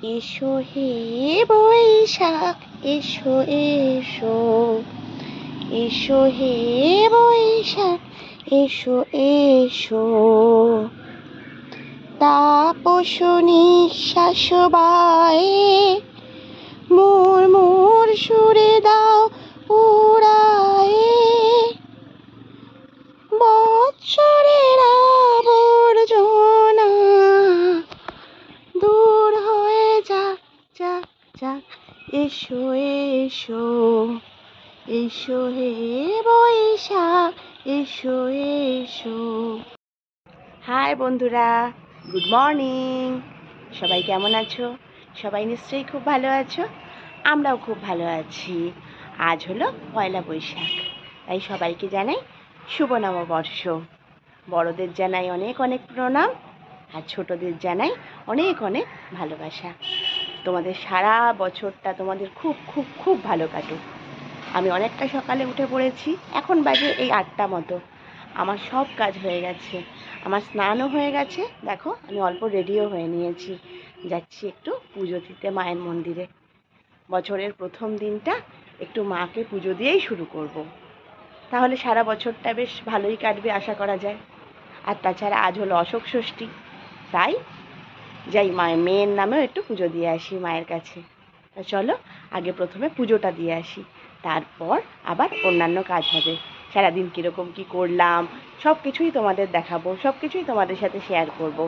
এসো হে বৈশাখ এসো এসো, এসো হে বৈশাখ এসো এসো। তাপস নিঃশ্বাস বায়ে মোর মোর সুরে দাও উড়ায়ে, বৎসরের আবর্জনা দূর হয়ে যাক যাক যাক। এসো এসো, এসো হে বৈশাখ এসো এসো। হাই বন্ধুরা, গুড মর্নিং। সবাই কেমন আছো? সবাই নিশ্চয়ই খুব ভালো আছো। আমরাও খুব ভালো আছি। আজ হলো পয়লা বৈশাখ, তাই সবাইকে জানাই শুভ নববর্ষ। বড়দের জানাই অনেক অনেক প্রণাম, আর ছোটদের জানাই অনেক অনেক ভালোবাসা। তোমাদের সারা বছরটা তোমাদের খুব খুব খুব ভালো কাটুক। আমি অনেকটা সকালে উঠে পড়েছি, এখন বাজে এই 8টা মতো। আমার সব কাজ হয়ে গেছে, আমার স্নানও হয়ে গেছে। দেখো আমি অল্প রেডিও হয়ে নিয়েছি, যাচ্ছি একটু পুজো দিতে মায়ের মন্দিরে। বছরের প্রথম দিনটা একটু মাকে পুজো দিয়েই শুরু করব, তাহলে সারা বছরটা বেশ ভালোই কাটবে আশা করা যায়। আর তাছাড়া আজ হলো অশোক ষষ্ঠী, তাই যাই মেয়ের নামেও একটু পুজো দিয়ে আসি মায়ের কাছে। তা চলো আগে প্রথমে পুজোটা দিয়ে আসি, তারপর আবার অন্যান্য কাজ হবে। সারাদিন কীরকম কী করলাম সব কিছুই তোমাদের দেখাবো, সব কিছুই তোমাদের সাথে শেয়ার করব।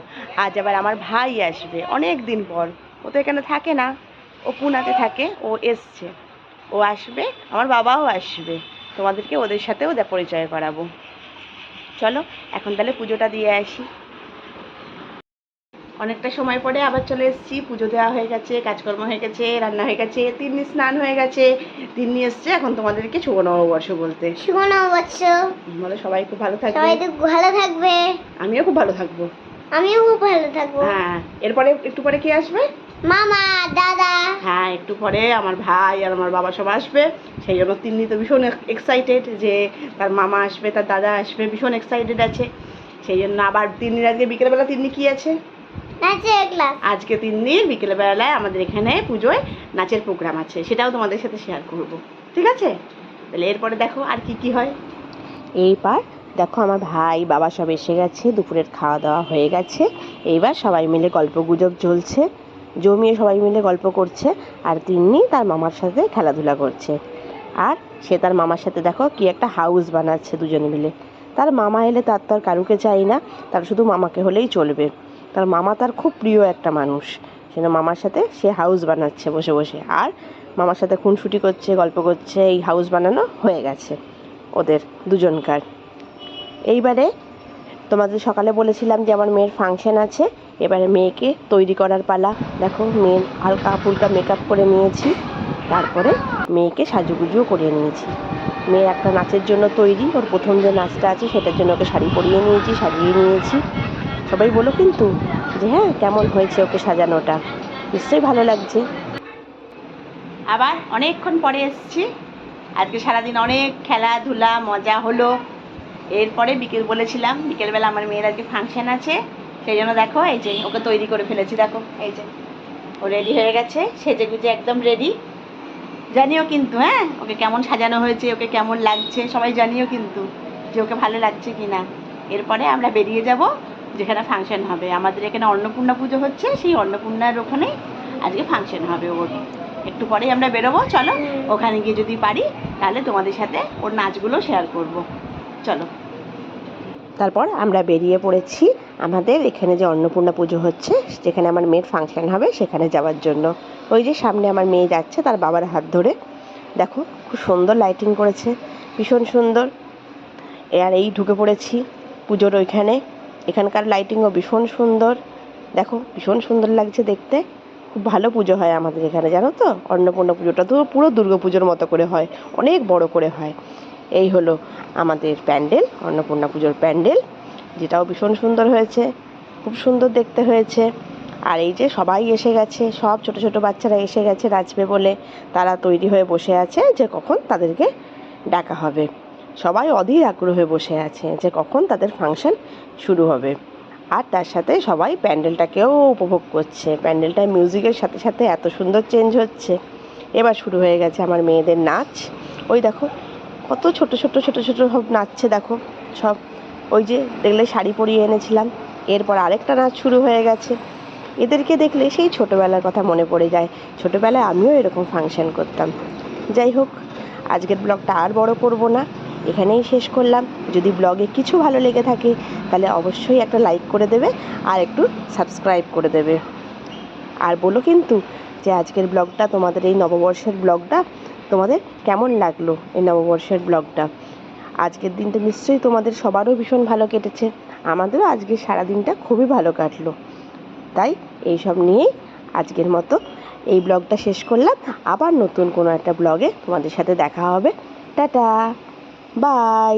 আজ আবার আমার ভাই আসবে অনেক দিন পর। ও তো এখানে থাকে না, ও পুনাতে থাকে, ও এসছে, ও আসবে। আমার বাবাও আসবে, তোমাদেরকে ওদের সাথেও পরিচয় করাবো। চলো এখন তাহলে পুজোটা দিয়ে আসি। অনেকটা সময় পরে আবার চলে এসেছি, পুজো দেওয়া হয়ে গেছে, কাজকর্ম হয়ে গেছে, রান্না হয়ে গেছে, তিন্নি স্নান হয়ে গেছে, তিন্নি এসছে এখন তোমাদেরকে শুভ নববর্ষ বলতে। শুভ নববর্ষ। বলো সবাই খুব ভালো থাকবে। সবাই তো ভালো থাকবে। আমিও খুব ভালো থাকবো। আমিও খুব ভালো থাকবো। হ্যাঁ, এরপরে একটু পরে কে আসবে? মামা, দাদা। হ্যাঁ, একটু পরে আমার ভাই আর আমার বাবা সব আসবে। সেই জন্য তিন্নি তো ভীষণ এক্সাইটেড যে তার মামা আসবে, তার দাদা আসবে, ভীষণ এক্সাইটেড আছে। সেই জন্য আবার তিন্নির আজকে বিকেলবেলা তিন্নি কি আছে? নাচের ক্লাস। আজকে তিন্নির বিকেলবেলায় আমাদের এখানে পুজোয় নাচের প্রোগ্রাম আছে, সেটাও তোমাদের সাথে শেয়ার করব। ঠিক আছে, তাহলে এরপরে দেখো আর কি কি হয়। এইবার দেখো আমার ভাই বাবা সব এসে গেছে, দুপুরের খাওয়া দাওয়া হয়ে গেছে। এইবার সবাই মিলে গল্প গুজব চলছে, জমিয়ে সবাই মিলে গল্প করছে। আর তিন্নি তার মামার সাথে খেলাধুলা করছে। আর সে তার মামার সাথে দেখো কি একটা হাউস বানাচ্ছে দুজনে মিলে। তার মামা এলে তার তো আর কারুকে চাই না, তার শুধু মামাকে হলেই চলবে। তার মামা তার খুব প্রিয় একটা মানুষ, সেটা মামার সাথে সে হাউস বানাচ্ছে বসে বসে। আর মামার সাথে খুনসুটি করছে, গল্প করছে। এই হাউস বানানো হয়ে গেছে ওদের দুজনকার। এইবারে তোমাদের সকালে বলেছিলাম যে আমার মেয়ের ফাংশন আছে, এবারে মেয়েকে তৈরি করার পালা। দেখো মেয়ের হালকা ফুলকা মেকআপ করে নিয়েছি, তারপরে মেয়েকে সাজুগুজুও করিয়ে নিয়েছি। মেয়ে একটা নাচের জন্য তৈরি, ওর প্রথম যে নাচটা আছে সেটার জন্য ওকে শাড়ি পরিয়ে নিয়েছি, সাজিয়ে নিয়েছি। সবাই বলো কিন্তু যে হ্যাঁ কেমন হয়েছে ওকে সাজানোটা, নিশ্চয়ই ভালো লাগছে। আবার অনেকক্ষণ পরে এসেছি, আজকে সারাদিন অনেক খেলাধুলা মজা হলো। এরপরে বলেছিলাম বিকেলবেলা আমার মেয়ের আজকে ফাংশন আছে, সেই জন্য দেখো এই যে ওকে তৈরি করে ফেলেছি। দেখো এই যে ও রেডি হয়ে গেছে, সেজে গুজে একদম রেডি। জানিও কিন্তু হ্যাঁ ওকে কেমন সাজানো হয়েছে, ওকে কেমন লাগছে সবাই জানিও কিন্তু যে ওকে ভালো লাগছে কি না। এরপরে আমরা বেরিয়ে যাব যেখানে ফাংশন হবে। আমাদের এখানে অন্নপূর্ণা পুজো হচ্ছে, সেই অন্নপূর্ণার ওখানেই আজকে ফাংশন হবে ওর। একটু পরেই আমরা বেরোবো, চলো ওখানে গিয়ে যদি পারি তাহলে তোমাদের সাথে ওর নাচগুলো শেয়ার করব। চলো, তারপর আমরা বেরিয়ে পড়েছি আমাদের এখানে যে অন্নপূর্ণা পুজো হচ্ছে, যেখানে আমার মেয়ের ফাংশন হবে সেখানে যাওয়ার জন্য। ওই যে সামনে আমার মেয়ে যাচ্ছে তার বাবার হাত ধরে। দেখো খুব সুন্দর লাইটিং করেছে, ভীষণ সুন্দর। আর এই ঢুকে পড়েছি পুজোর ওইখানে, এখানকার লাইটিংও ভীষণ সুন্দর। দেখো ভীষণ সুন্দর লাগছে দেখতে, খুব ভালো পুজো হয় আমাদের এখানে জানো তো। অন্নপূর্ণা পুজোটা তো পুরো দুর্গা পুজোর মতো করে হয়, অনেক বড় করে হয়। এই হলো আমাদের প্যান্ডেল, অন্নপূর্ণা পুজোর প্যান্ডেল, যেটাও ভীষণ সুন্দর হয়েছে, খুব সুন্দর দেখতে হয়েছে। আর এই যে সবাই এসে গেছে, সব ছোট ছোট বাচ্চারা এসে গেছে নাচবে বলে, তারা তৈরি হয়ে বসে আছে যে কখন তাদেরকে ডাকা হবে। সবাই অধীর আগ্রহে বসে আছে যে কখন তাদের ফাংশন শুরু হবে। আর তার সাথে সবাই প্যান্ডেলটাকেও উপভোগ করছে। প্যান্ডেলটার মিউজিকের সাথে সাথে এত সুন্দর চেঞ্জ হচ্ছে। এবার শুরু হয়ে গেছে আমার মেয়েদের নাচ। ওই দেখো কত ছোট ছোট ছোট ছোট সব নাচছে, দেখো সব। ওই যে দেখলে শাড়ি পরিয়ে এনেছিলাম, এরপর আরেকটা নাচ শুরু হয়ে গেছে। এদেরকে দেখলে সেই ছোটোবেলার কথা মনে পড়ে যায়। ছোটোবেলায় আমিও এরকম ফাংশন করতাম। যাই হোক, আজকের ব্লগটা আর বড় করব না, এখানেই শেষ করলাম। যদি ব্লগে কিছু ভালো লেগে থাকে তাহলে অবশ্যই একটা লাইক করে দেবে আর একটু সাবস্ক্রাইব করে দেবে। আর বলো কিন্তু যে আজকের ব্লগটা, তোমাদের এই নববর্ষের ব্লগটা তোমাদের কেমন লাগলো, এই নববর্ষের ব্লগটা। আজকের দিনটা নিশ্চয়ই তোমাদের সবারও ভীষণ ভালো কেটেছে। আমাদেরও আজকের সারাদিনটা খুবই ভালো কাটলো। তাই এইসব নিয়েই আজকের মতো এই ব্লগটা শেষ করলাম। আবার নতুন কোনো একটা ব্লগে তোমাদের সাথে দেখা হবে। Tata, by.